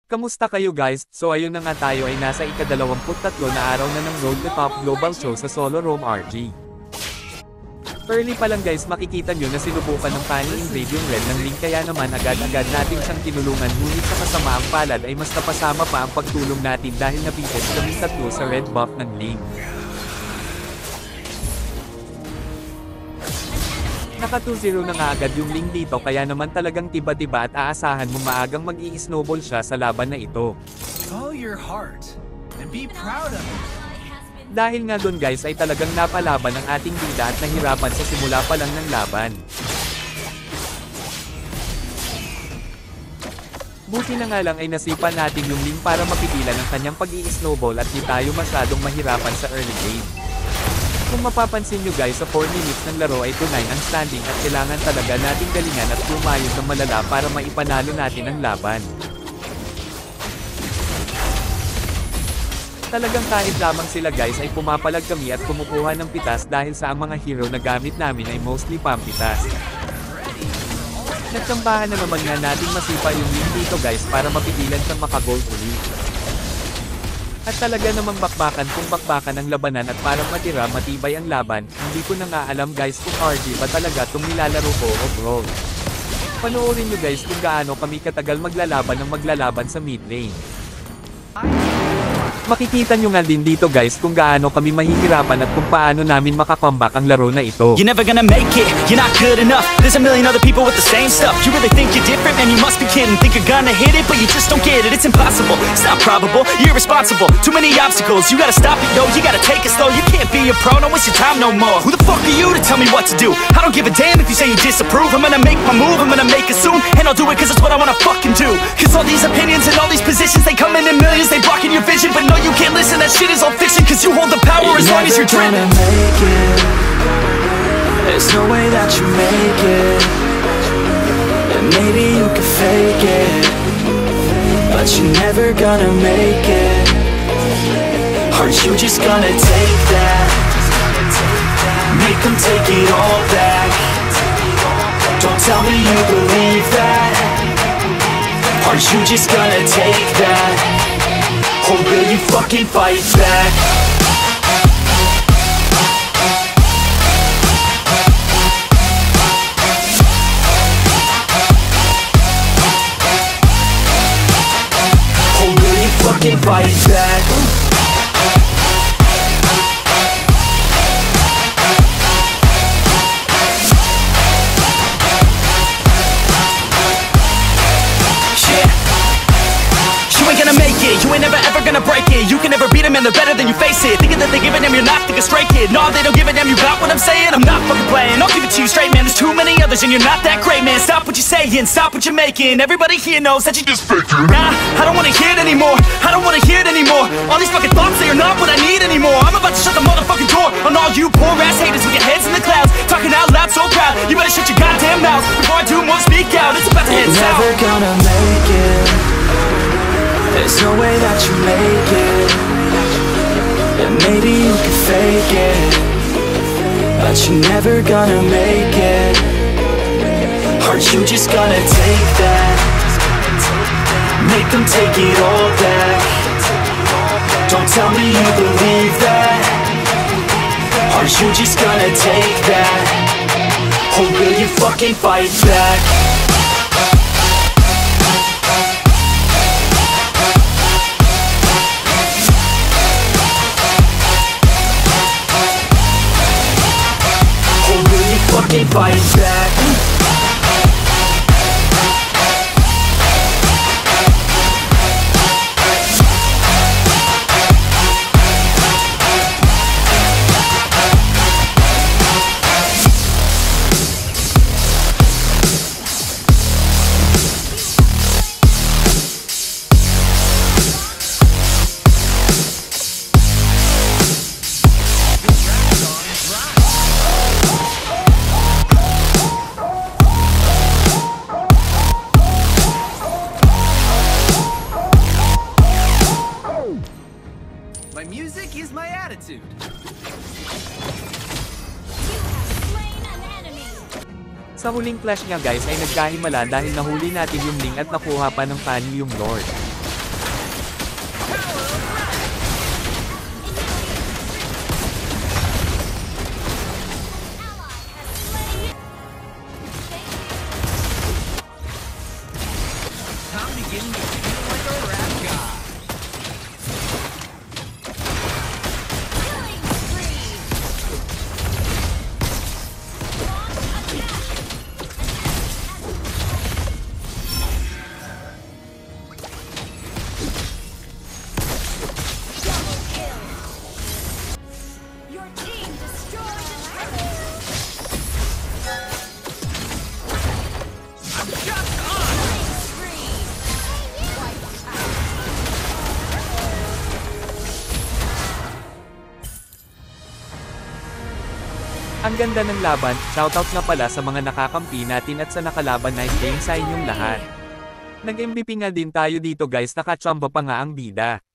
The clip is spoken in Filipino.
Kamusta kayo guys? So ayun na nga tayo ay nasa ika-23 na araw na ng Road to Top Global Show sa Solo Rome RG. Early pa lang guys makikita nyo na sinubukan ng Fanny Invade yung red ng Ling kaya naman agad-agad natin siyang tinulungan ngunit sa kasamaang palad ay mas napasama pa ang pagtulong natin dahil napites kaming tatlo sa red buff ng Ling. Naka 2-0 na nga agad yung Ling dito kaya naman talagang tiba-tiba at aasahan mo maagang mag-i-snowball siya sa laban na ito. Follow your heart and be proud of it. Dahil nga doon guys ay talagang napalaban ang ating bida at nahirapan sa simula pa lang ng laban. Buti na nga lang ay nasipan natin yung Ling para mapigilan ang kanyang pag-i-snowball at di tayo masyadong mahirapan sa early game. Kung mapapansin nyo guys sa 4 minutes ng laro ay 2-9 ang standing at kailangan talaga nating galingan at pumayod ng malala para maipanalo natin ang laban. Talagang kahit lamang sila guys ay pumapalag kami at kumukuha ng pitas dahil sa ang mga hero na gamit namin ay mostly pampitas. Nagtambahan na naman nga nating masipa yung Ling dito guys para mapigilan siyang makagoal ulit. At talaga namang bakbakan kung bakbakan ang labanan at parang matibay ang laban, hindi ko na nga alam guys kung RG ba talaga itong nilalaro ko o brawl. Panoorin nyo guys kung gaano kami katagal maglalaban sa mid lane. Makikita nyo nga din dito guys kung gaano kami mahihirapan at kung paano namin makakomeback ang laro na ito. You're never gonna make it, you're not good enough. There's a million other people with the same stuff. You really think you're different, man, you must be kidding. Think you're gonna hit it, but you just don't get it. It's impossible, it's not probable, you're irresponsible. Too many obstacles, you gotta stop it, yo. You gotta take it slow, you can't be a pro, don't waste your time no more. Who the fuck are you to tell me what to do? I don't give a damn if you say you disapprove. I'm gonna make my move, I'm gonna make it soon. And I'll do it cause it's what I wanna fucking do. Cause all these opinions and all these positions, they come in millions, they blocking your vision. But no, you can't listen, that shit is all fiction. Cause you hold the power as long as you're dreaming. Make it. There's no way that you make it. And maybe you can fake it, but you're never gonna make it. Aren't you just gonna take that? Make them take it all back. Don't tell me you believe that. Aren't you just gonna take that? Or will you fucking fight back? Or will you fucking fight back? You ain't never ever gonna break it. You can never beat them and they're better than you face it. Thinking that they give a damn, you're not thinking straight kid. No, they don't give a damn, you got what I'm saying? I'm not fucking playing, I'll give it to you straight man. There's too many others and you're not that great man. Stop what you're saying, stop what you're making. Everybody here knows that you just faking. Nah, I don't wanna hear it anymore, I don't wanna hear it anymore. All these fucking thoughts, they are not what I need anymore. I'm about to shut the motherfucking door on all you poor ass haters with your heads in the clouds. Talking out loud so proud, you better shut your goddamn mouth before I do more speak out. It's about to head south. You're never gonna make it. There's no way that you make it. And maybe you can fake it, but you're never gonna make it. Aren't you just gonna take that? Make them take it all back. Don't tell me you believe that. Aren't you just gonna take that? Or will you fucking fight back? Fucking fight back. My music is my attitude. Sa huling clash nga guys ay nagkahimala dahil nahuli natin yung Ling at nakuha pa ng Fanny yung Lord. like a rap god. Killing spree. Launch attack. Double kill. Your team destroyed a turret. I'm just on. Killing spree. Wipe out. Ang ganda ng laban, shoutout nga pala sa mga nakakampi natin at sa nakalaban, nice game sa inyong lahat. Nag-MVP nga din tayo dito guys, nakachamba pa nga ang bida.